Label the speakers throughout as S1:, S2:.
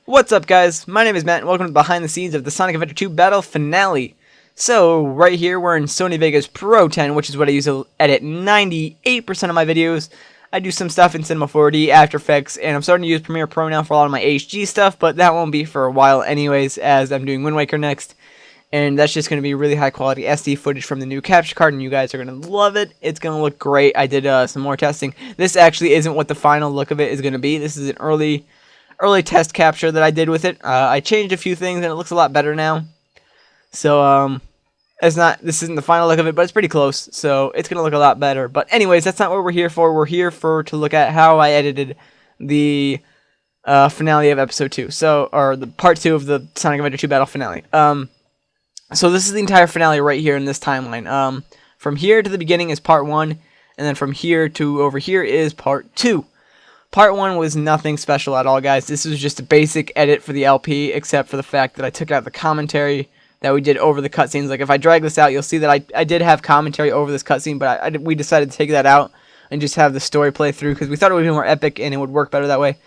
S1: What's up, guys? My name is Matt, and welcome to behind the scenes of the Sonic Adventure 2 Battle Finale. So, right here, we're in Sony Vegas Pro 10, which is what I use to edit 98% of my videos. I do some stuff in Cinema 4D, After Effects, and I'm starting to use Premiere Pro now for a lot of my HG stuff, but that won't be for a while anyways, as I'm doing Wind Waker next. And that's just going to be really high quality SD footage from the new capture card, and you guys are going to love it. It's going to look great. I did some more testing. This actually isn't what the final look of it is going to be. This is an early test capture that I did with it. I changed a few things, and it looks a lot better now. So, this isn't the final look of it, but it's pretty close, so it's going to look a lot better. But anyways, that's not what we're here for. We're here to look at how I edited the finale of episode 2. Or the part 2 of the Sonic Adventure 2 Battle Finale. So this is the entire finale right here in this timeline. From here to the beginning is part 1, and then from here to over here is part 2. Part 1 was nothing special at all, guys. This was just a basic edit for the LP, except for the fact that I took out the commentary that we did over the cutscenes. Like, if I drag this out, you'll see that I did have commentary over this cutscene, but we decided to take that out and just have the story play through, because we thought it would be more epic and it would work better that way.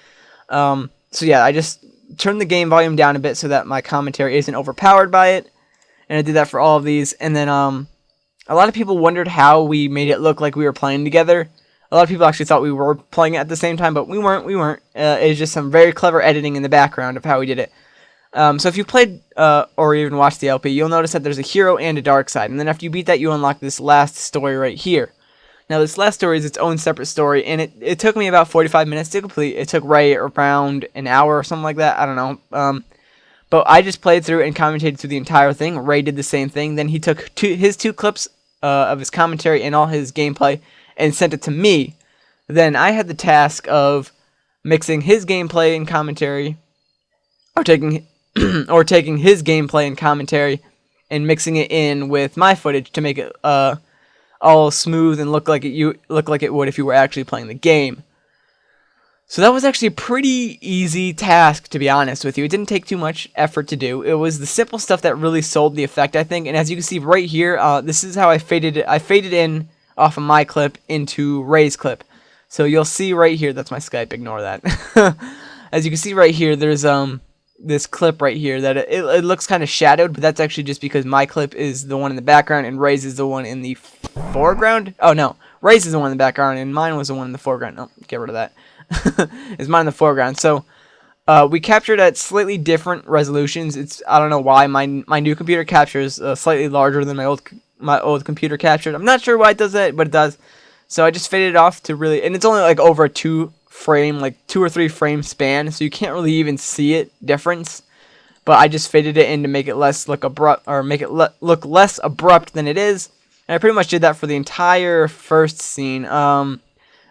S1: So yeah, I just turned the game volume down a bit so that my commentary isn't overpowered by it. And I did that for all of these. And then a lot of people wondered how we made it look like we were playing together. A lot of people actually thought we were playing it at the same time, but we weren't. It was just some very clever editing in the background of how we did it. So if you played or even watched the LP, you'll notice that there's a hero and a dark side. And then after you beat that, you unlock this last story right here. Now, this last story is its own separate story, and it took me about 45 minutes to complete. It took Ray around an hour or something like that. I don't know. But I just played through and commentated through the entire thing. Ray did the same thing. Then he took his two clips of his commentary and all his gameplay and sent it to me. Then I had the task of mixing his gameplay and commentary, or taking his gameplay and commentary and mixing it in with my footage to make it all smooth and look like it would if you were actually playing the game. So that was actually a pretty easy task, to be honest with you. It didn't take too much effort to do. It was the simple stuff that really sold the effect, I think. And as you can see right here, this is how I faded it. I faded in off of my clip into Ray's clip. So you'll see right here, that's my Skype, ignore that. As you can see right here, there's this clip right here that it looks kind of shadowed, but that's actually just because my clip is the one in the background and Ray's is the one in the foreground. Oh no, Ray's is the one in the background and mine was the one in the foreground. Oh, get rid of that. Is mine in the foreground. So we captured at slightly different resolutions. I don't know why my new computer captures slightly larger than my old computer captured. I'm not sure why it does that, but it does. So I just faded it off to really, and it's only like over a 2 or 3 frame span, so you can't really even see it difference. But I just faded it in to make it look abrupt, or make it look less abrupt than it is. And I pretty much did that for the entire first scene.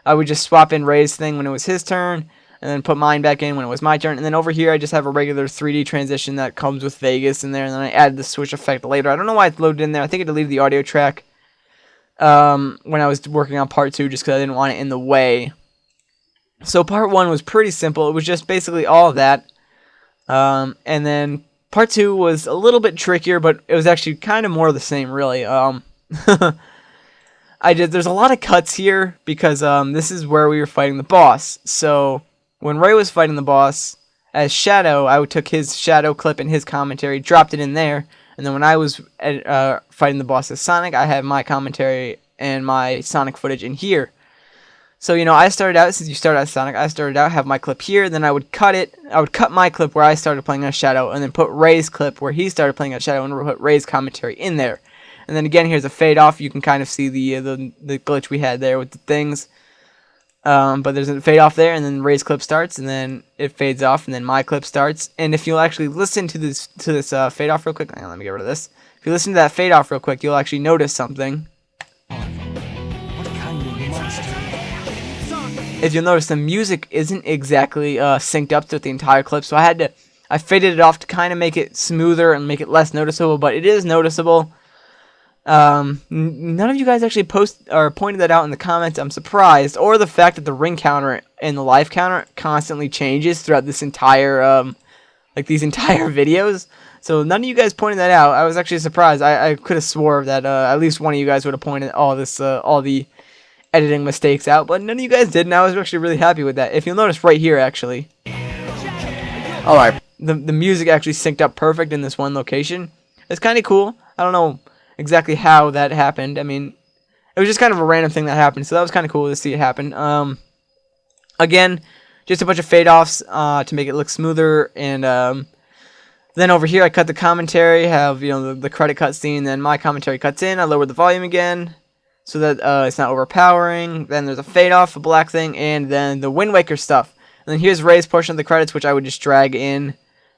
S1: I would just swap in Ray's thing when it was his turn, and then put mine back in when it was my turn. And then over here, I just have a regular 3D transition that comes with Vegas in there, and then I added the switch effect later. I don't know why it's loaded in there. I think I deleted the audio track when I was working on part 2, just because I didn't want it in the way. So part 1 was pretty simple. It was just basically all of that. And then part 2 was a little bit trickier, but it was actually kind of more of the same, really. There's a lot of cuts here because this is where we were fighting the boss. So when Ray was fighting the boss as Shadow, I took his Shadow clip and his commentary, dropped it in there, and then when I was fighting the boss as Sonic, I had my commentary and my Sonic footage in here. So, you know, I started out, since you started as Sonic, I started out, have my clip here, then I would cut it. I would cut my clip where I started playing as Shadow, and then put Ray's clip where he started playing as Shadow, and put Ray's commentary in there. And then again, here's a fade off. You can kind of see the glitch we had there with the things. But there's a fade off there, and then Ray's clip starts, and then it fades off, and then my clip starts. And if you'll actually listen to this fade off real quick, hang on, let me get rid of this. If you listen to that fade off real quick, you'll actually notice something. If you'll notice, the music isn't exactly synced up to the entire clip, so I faded it off to kind of make it smoother and make it less noticeable, but it is noticeable. None of you guys actually pointed that out in the comments. I'm surprised, or the fact that the ring counter and the life counter constantly changes throughout this entire these entire videos. So none of you guys pointed that out. I was actually surprised. I could have swore that at least one of you guys would have pointed all the editing mistakes out, but none of you guys did, and I was actually really happy with that. If you'll notice right here, actually,
S2: Alright.
S1: The music actually synced up perfect in this one location. It's kind of cool. I don't know exactly how that happened. I mean, it was just kind of a random thing that happened, so that was kind of cool to see it happen. Again, just a bunch of fade-offs to make it look smoother, and then over here I cut the commentary, have the credit cutscene, then my commentary cuts in, I lower the volume again, so that it's not overpowering. Then there's a fade-off, a black thing, and then the Wind Waker stuff. And then here's Ray's portion of the credits, which I would just drag in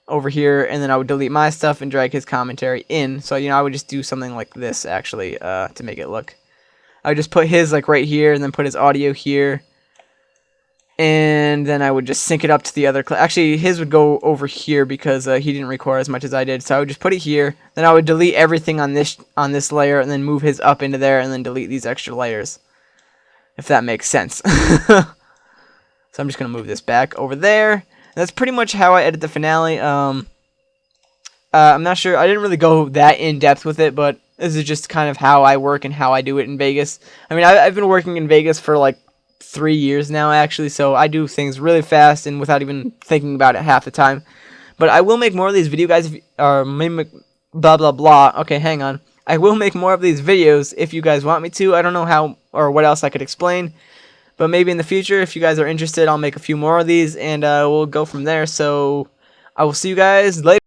S1: over here, and then I would delete my stuff and drag his commentary in. So I would just do something like this actually to make it look. I would just put his like right here, and then put his audio here, and then I would just sync it up to the other actually his would go over here because he didn't record as much as I did. So I would just put it here, then I would delete everything on this layer, and then move his up into there, and then delete these extra layers, if that makes sense. So I'm just gonna move this back over there. And that's pretty much how I edit the finale. I'm not sure, I didn't really go that in depth with it, but this is just kind of how I work and how I do it in Vegas. I mean, I've been working in Vegas for like 3 years now, actually, so I do things really fast and without even thinking about it half the time. But I will make more of these video guys, or maybe blah blah blah. Okay, hang on. I will make more of these videos if you guys want me to. I don't know how or what else I could explain, but maybe in the future, if you guys are interested, I'll make a few more of these, and we'll go from there. So I will see you guys later.